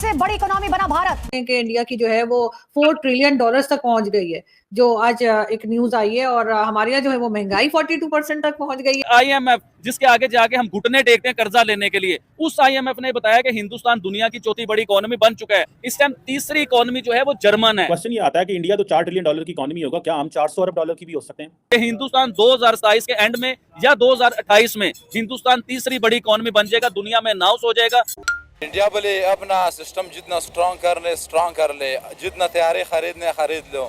से बड़ी इकोनॉमी बना भारत कि इंडिया की जो है वो $4 ट्रिलियन तक पहुंच गई है, जो आज एक न्यूज आई है। और हमारे यहाँ जो है वो महंगाई 42% तक पहुंच गई है। आईएमएफ जिसके आगे जाके हम घुटने टेकते हैं कर्जा लेने के लिए, उस आईएमएफ ने बताया कि हिंदुस्तान दुनिया की चौथी बड़ी इकोनॉमी बन चुका है। इस टाइम तीसरी इकोनॉमी जो है वो जर्मन है। क्वेश्चन ये आता है कि इंडिया तो $4 ट्रिलियन की इकोनॉमी होगा, क्या हम $400 अरब की भी हो सकते हैं? हिंदुस्तान 2027 के एंड में या 2028 में हिंदुस्तान तीसरी बड़ी इकोनॉमी बन जाएगा, दुनिया में अनाउंस हो जाएगा। इंडिया बोले अपना सिस्टम जितना स्ट्रॉन्ग कर ले, जितना तैयारी खरीद लो,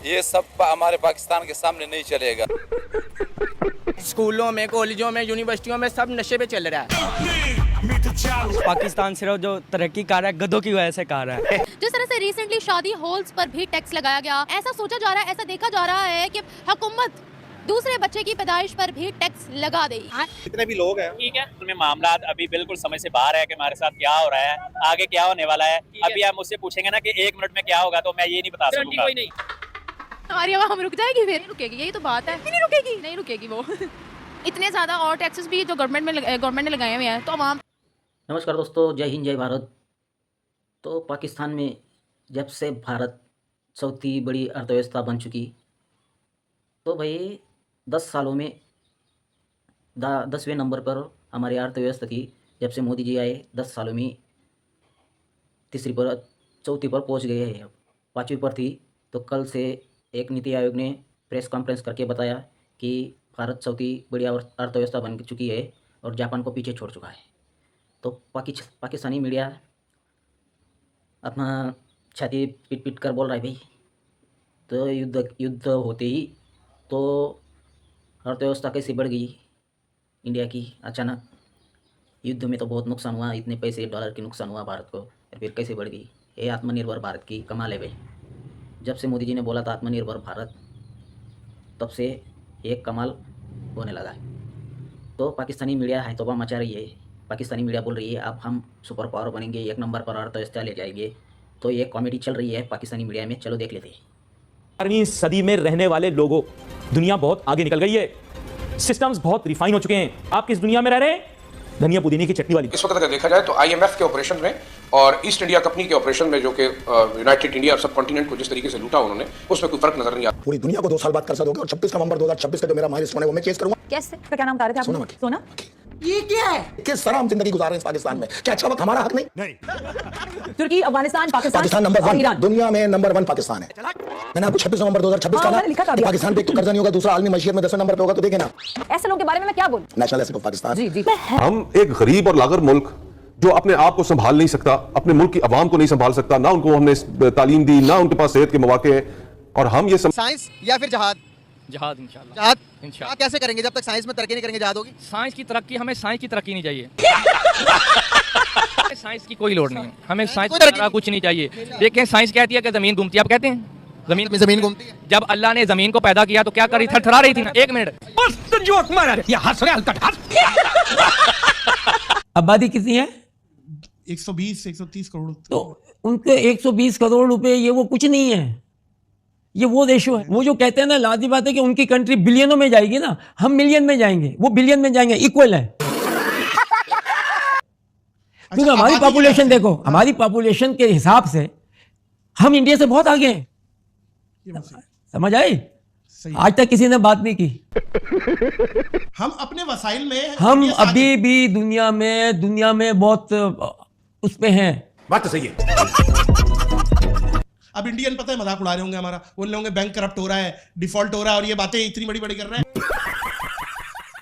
ये सब हमारे पाकिस्तान के सामने नहीं चलेगा। स्कूलों में, कॉलेजों में, यूनिवर्सिटियों में सब नशे पे चल रहा है। पाकिस्तान सिर्फ जो तरक्की कर रहा है गधों की वजह से कर रहा है। जिस तरह से रिसेंटली शादी हॉल्स पर भी टैक्स लगाया गया, ऐसा सोचा जा रहा है, ऐसा देखा जा रहा है कि हुकूमत दूसरे बच्चे की पैदाइश पर भी टैक्स लगा देगी। जितने भी लोग हैं, ठीक है, उनमें मामला अभी बिल्कुल समझ से बाहर है कि हमारे साथ क्या हो रहा है, आगे क्या होने वाला है। अभी आप मुझसे पूछेंगे ना कि 1 मिनट में क्या होगा, तो मैं ये नहीं बता सकूंगा। हमारी हम रुक जाएगी, फिर रुकेगी, यही तो बात है। नहीं रुकेगी वो इतने ज्यादा और टैक्सेस भी जो गवर्नमेंट ने लगाए हुए हैं, तो आवाम। नमस्कार दोस्तों, जय हिंद जय भारत। तो पाकिस्तान में जब से भारत चौथी बड़ी अर्थव्यवस्था बन चुकी, तो भाई 10 सालों में 10वें नंबर पर हमारी अर्थव्यवस्था थी। जब से मोदी जी आए 10 सालों में चौथी पर पहुंच गए हैं। 5वीं पर थी। तो कल से एक नीति आयोग ने प्रेस कॉन्फ्रेंस करके बताया कि भारत चौथी बड़ी अर्थव्यवस्था बन चुकी है और जापान को पीछे छोड़ चुका है। तो पाकिस्तानी मीडिया अपना छाती पीट कर बोल रहा है भाई, तो युद्ध होते ही तो अर्थव्यवस्था कैसे बढ़ गई इंडिया की अचानक। युद्ध में तो बहुत नुकसान हुआ, इतने पैसे डॉलर की नुकसान हुआ भारत को, फिर कैसे बढ़ गई। ये आत्मनिर्भर भारत की कमाल है भाई। जब से मोदी जी ने बोला था आत्मनिर्भर भारत, तब से एक कमाल होने लगा है। तो पाकिस्तानी मीडिया है तोबा मचा रही है। पाकिस्तानी मीडिया बोल रही है अब हम सुपर पावर बनेंगे, 1 नंबर पर अर्थव्यवस्था ले जाएंगे। तो ये कॉमेडी चल रही है पाकिस्तानी मीडिया में, चलो देख लेते हैं। 18वीं सदी में रहने वाले लोगों, दुनिया बहुत आगे निकल गई है, सिस्टम्स बहुत रिफाइन हो चुके हैं। आप किस दुनिया में रह रहे हैं? धनिया पुदीने की चटनी वाली। इस वक्त अगर देखा जाए तो आईएमएफ के ऑपरेशन में और ईस्ट इंडिया कंपनी के ऑपरेशन में, जो कि यूनाइटेड इंडिया और सब कॉन्टिनेंट को जिस तरीके से लूटा उन्होंने, उसमें कोई फर्क नजर नहीं आता। पूरी दुनिया को 2 साल बाद कर्जा दोगे और 26 नवंबर 2026 का जो मेरा माइलस्टोन है वो मैं चेस करूंगा। कैसे? क्या नाम बता रहे थे आप? सोना। ये क्या है? किस तरह हम जिंदगी गुजार रहे हैं इस पाकिस्तान में? क्या अच्छा वक्त हमारा हक नहीं? तुर्की, अफगानिस्तान, पाकिस्तान नंबर 1, ईरान। दुनिया में नंबर 1 पाकिस्तान है। मैंने आपको 26 नवंबर 2026 का ना, पाकिस्तान पे एक तो कर्जा नहीं होगा, दूसरा आलमी मईशत में 10वें नंबर पे होगा। तो देखें ना, ऐसे लोगों के बारे में मैं क्या बोलूं? National asset of Pakistan. जी। हम एक गरीब और लागर मुल्क जो अपने आप को संभाल नहीं सकता, अपने मुल्क की आवाम को नहीं संभाल सकता, ना उनको हमने तालीम दी, ना उनके पास सेहत के मौके हैं, और हम ये साइंस या फिर जहाद इंशाल्लाह आप कैसे करेंगे जब तक साइंस में तरक्की नहीं करेंगे? जहाद होगी। साइंस की तरक्की, हमें साइंस की तरक्की नहीं चाहिए। साइंस की कोई लोड़ नहीं है, हमें साइंस का कुछ नहीं चाहिए। देखें, साइंस कहती है कि जमीन घूमती है, आप कहते हैं जमीन घूमती है। जब अल्लाह ने जमीन को पैदा किया तो क्या कर रही, थरथरा रही थी ना। 1 मिनट, आबादी कितनी है? 120-130 करोड़। तो उनके 120 करोड़ रुपए, ये वो कुछ नहीं है, ये वो रेशो है। वो जो कहते हैं ना, लादी बात है कि उनकी कंट्री बिलियनों में जाएगी ना, हम मिलियन में जाएंगे, वो बिलियन में जाएंगे, इक्वल है। क्योंकि हमारी पॉपुलेशन देखो, हमारी पॉपुलेशन के हिसाब से हम इंडिया से बहुत आगे हैं। समझ आई? आज तक किसी ने बात नहीं की। हम अपने वसाइल में, हम अभी भी दुनिया में बहुत उस पे हैं। बात तो सही है। अब इंडियन पता है मजाक उड़ा रहे होंगे हमारा, बोल रहे होंगे बैंक करप्ट हो रहा है, डिफॉल्ट हो रहा है, और ये बातें इतनी बड़ी बड़ी कर रहे हैं।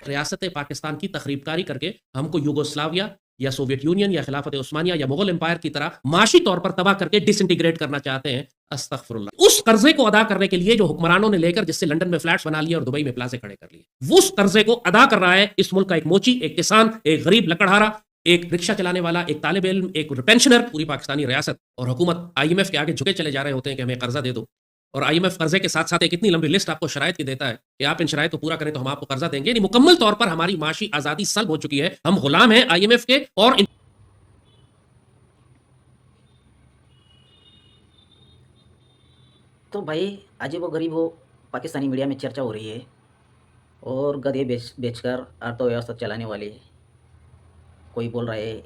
रियासत पाकिस्तान की तखरीबकारी करके हमको युगोस्लाविया या सोवियत यूनियन या खिलाफत उस्मानिया या मुगल एम्पायर की तरह माशी तौर पर तबाह करके डिसइंटीग्रेट करना चाहते हैं। अस्तगफुरुल्लाह। उस कर्जे को अदा करने के लिए जो हुक्मरानों ने लेकर, जिससे लंदन में फ्लैट्स बना लिए और दुबई में प्लाजे खड़े कर लिए, वो उस कर्जे को अदा कर रहा है इस मुल्क का एक मोची, एक किसान, एक गरीब लकड़हारा, एक रिक्शा चलाने वाला, एक तालिब इल्म, एक पेंशनर। पूरी पाकिस्तानी रियासत और हुकूमत आईएमएफ के आगे झुके चले जा रहे होते हैं कि हमें कर्जा दे दो। और आईएमएफ कर्जे के साथ साथ एक इतनी लंबी लिस्ट आपको शराइत की देता है कि आप इन शराइत को पूरा करें तो हम आपको कर्जा देंगे। यानी मुकम्मल तौर पर हमारी माशी आजादी सल्ब हो चुकी है। हम गुलाम हैं आईएमएफ के। और तो भाई अजीब व गरीब हो, पाकिस्तानी मीडिया में चर्चा हो रही है, और गधे बेचकर अर्थव्यवस्था चलाने वाले कोई बोल रहा है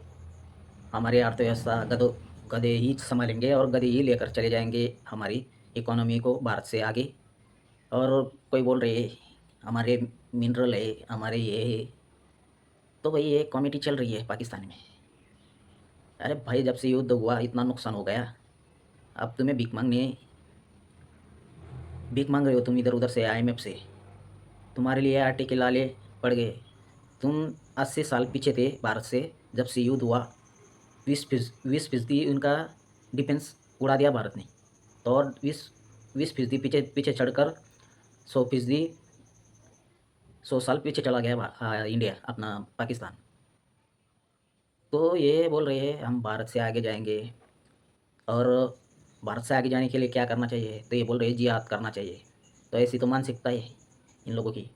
हमारे अर्थव्यवस्था गधे ही संभालेंगे और गधे ही लेकर चले जाएंगे हमारी इकोनॉमी को भारत से आगे। और कोई बोल रहे है हमारे मिनरल है, हमारे ये है, तो भाई ये कॉमेडी चल रही है पाकिस्तान में। अरे भाई जब से युद्ध हुआ इतना नुकसान हो गया, अब तुम्हें भीख मांग रहे हो तुम इधर उधर से, IMF से। तुम्हारे लिए आर्टिकल लाले पड़ गए। तुम 80 साल पीछे थे भारत से, जब से युद्ध हुआ 20% उनका डिफेंस उड़ा दिया भारत ने, तो और 20% पीछे चढ़कर 100% 100 साल पीछे चला गया इंडिया, अपना पाकिस्तान। तो ये बोल रहे हैं हम भारत से आगे जाएंगे, और भारत से आगे जाने के लिए क्या करना चाहिए, तो ये बोल रहे हैं जिहाद करना चाहिए। तो ऐसी तो मानसिकता है इन लोगों की।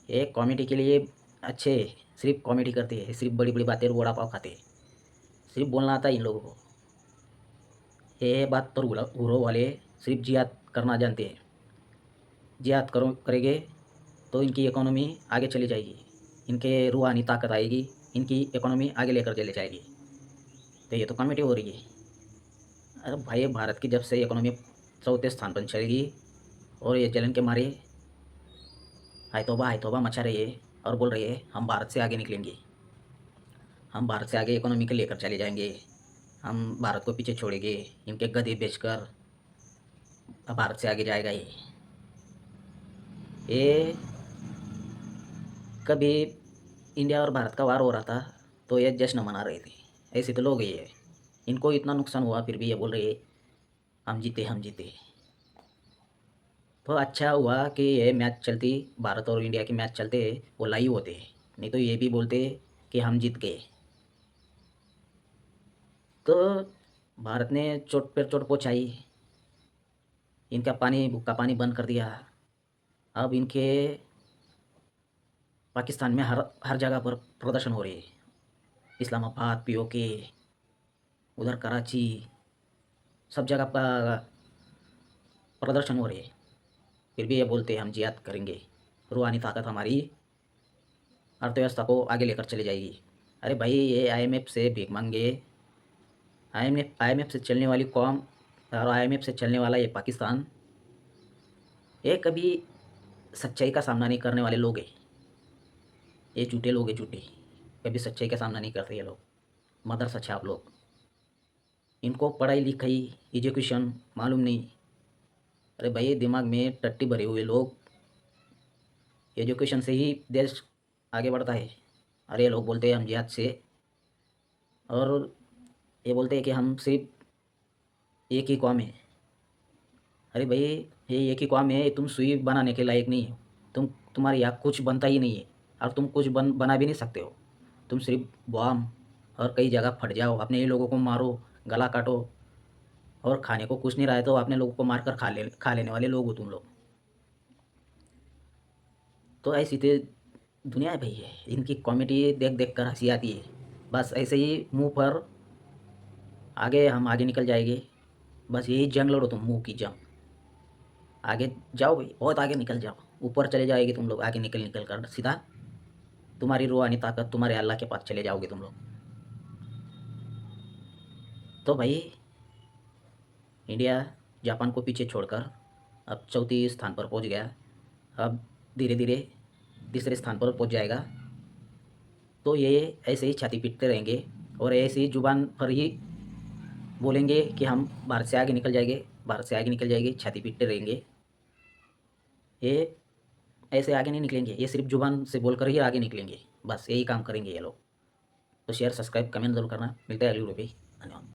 ये कॉमेडी के लिए अच्छे, सिर्फ कॉमेडी करते हैं, सिर्फ बड़ी बड़ी बातें, वड़ा पाव खाते हैं, सिर्फ बोलना आता है इन लोगों को। ये बात तो हुरो वाले सिर्फ जिहाद करना जानते हैं। जिहाद करेंगे तो इनकी इकोनॉमी आगे चली जाएगी, इनके रूहानी ताकत आएगी, इनकी इकोनॉमी आगे लेकर चले जाएगी। तो ये तो कॉमेडी हो रही है। अरे भाई भारत की जब से इकोनॉमी 4थे स्थान पर चलेगी, और ये जलन के मारे हाय तौबा मचा रही है, और बोल रही है हम भारत से आगे निकलेंगे, हम भारत से आगे इकोनॉमी को लेकर चले जाएंगे, हम भारत को पीछे छोड़ेंगे, इनके गधे बेचकर भारत से आगे जाएगा। ये कभी इंडिया और भारत का वार हो रहा था तो ये जश्न मना रहे थे, ऐसे तो लोग ये इनको इतना नुकसान हुआ फिर भी ये बोल रहे हम जीते। तो अच्छा हुआ कि ये मैच चलती, भारत और इंडिया के मैच चलते, वो लाइव होते, नहीं तो ये भी बोलते कि हम जीत गए। तो भारत ने चोट पर चोट पहुँचाई, इनका भूखा पानी बंद कर दिया। अब इनके पाकिस्तान में हर जगह पर प्रदर्शन हो रहे हैं, इस्लामाबाद, POK, उधर कराची, सब जगह पर प्रदर्शन हो रहे हैं। फिर भी ये बोलते हैं हम जिहाद करेंगे, रूहानी ताकत हमारी अर्थव्यवस्था को आगे लेकर चली जाएगी। अरे भाई ये IMF से भीख मांगे, IMF से चलने वाली कौम और IMF से चलने वाला ये पाकिस्तान, ये कभी सच्चाई का सामना नहीं करने वाले लोग हैं। ये झूठे लोग हैं, झूठे, कभी सच्चाई का सामना नहीं करते ये लोग, मदरसा छाप लोग। इनको पढ़ाई लिखाई एजुकेशन मालूम नहीं। अरे भाई दिमाग में टट्टी भरे हुए लोग, एजुकेशन से ही देश आगे बढ़ता है। अरे ये लोग बोलते हैं हम जिहाद से, और ये बोलते हैं कि हम सिर्फ एक ही कौम है। अरे भाई ये एक ही कौम है, तुम सुई बनाने के लायक नहीं हो, तुम्हारे यहाँ कुछ बनता ही नहीं है, और तुम कुछ बना भी नहीं सकते हो। तुम सिर्फ बम और कई जगह फट जाओ, अपने ही लोगों को मारो, गला काटो, और खाने को कुछ नहीं रहा है तो अपने लोगों को मारकर खा लेने वाले लोग हो तुम लोग। तो ऐसी तो दुनिया है भाई, इनकी कॉमेडी देख कर हंसी आती है। बस ऐसे ही मुंह पर हम आगे निकल जाएंगे, बस यही जंग लड़ो तुम, मुंह की जंग। आगे जाओ भाई, बहुत आगे निकल जाओ, ऊपर चले जाएगी तुम लोग, आगे निकल कर सीधा तुम्हारी रूहानी ताकत, तुम्हारे अल्लाह के पास चले जाओगे तुम लोग। तो भाई इंडिया जापान को पीछे छोड़कर अब 4थे स्थान पर पहुंच गया, अब धीरे धीरे 3रे स्थान पर पहुंच जाएगा। तो ये ऐसे ही छाती पीटते रहेंगे, और ऐसे ही जुबान पर ही बोलेंगे कि हम भारत से आगे निकल जाएंगे, भारत से आगे निकल जाएंगे, छाती पीटते रहेंगे। ये ऐसे आगे नहीं निकलेंगे, ये सिर्फ जुबान से बोलकर ही आगे निकलेंगे, बस यही काम करेंगे ये लोग। तो शेयर, सब्सक्राइब, कमेंट जरूर करना। मिलता है अगली वीडियो पे, धन्यवाद।